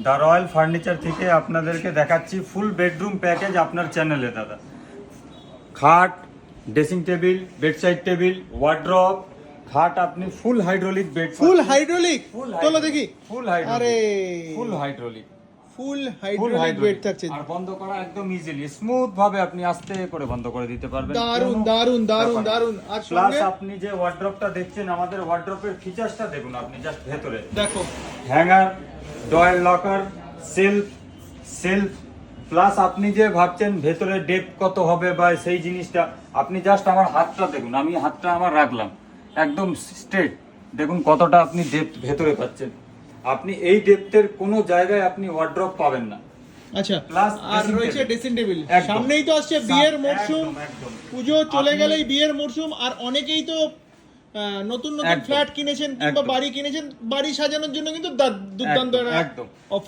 The royal furniture থেকে আপনাদেরকে দেখাচ্ছি ফুল বেডরুম প্যাকেজ আপনার চ্যানেলে দাদা। খাট, dressing table, bedside table, wardrobe, খাট আপনি ফুল হাইড্রোলিক বেড, ফুল হাইড্রোলিক, চলো দেখি। ফুল হাইড্রোলিক, আরে ফুল হাইড্রোলিক, ফুল হাইড্রোলিক বেড থাকছে। আর বন্ধ করা একদম ইজিলি, স্মুথ ভাবে আপনি আস্তে করে বন্ধ করে দিতে পারবেন। দারুন দারুন দারুন দারুন। আর প্লাস সঙ্গে আপনি যে ওয়ার্ড্রপটা দেখছেন, আমাদের ওয়ার্ড্রপের ফিচারসটা দেখুন আপনি জাস্ট ভেতরে দেখো, hanger, drawer locker, self plus আপনি যে ভাবছেন ভেতরে ডেপথ কত হবে বা সেই জিনিসটা, আপনি জাস্ট আমার হাতটা দেখুন, আমি হাতটা আমার রাখলাম একদম স্ট্রেট, দেখুন কতটা আপনি ডেপথ ভেতরে পাচ্ছেন। আপনি এই ডেপথের কোনো জায়গায় আপনি ওয়ার্ড্রপ পাবেন না। আচ্ছা, Plus আর dressing রয়েছে table। Dressing table. একদম। সামনেই তো আসছে বিয়ের মরশুম, একদম। পুজো চলে আপনি- গেলেই বিয়ের মরশুম। আর অনেকেই তো নতুন নতুন একদম। ফ্ল্যাট কিনেছেন কিংবা একদম। বাড়ি কিনেছেন, বাড়ি সাজানোর জন্য কিন্তু দুর্দান্ত একদম।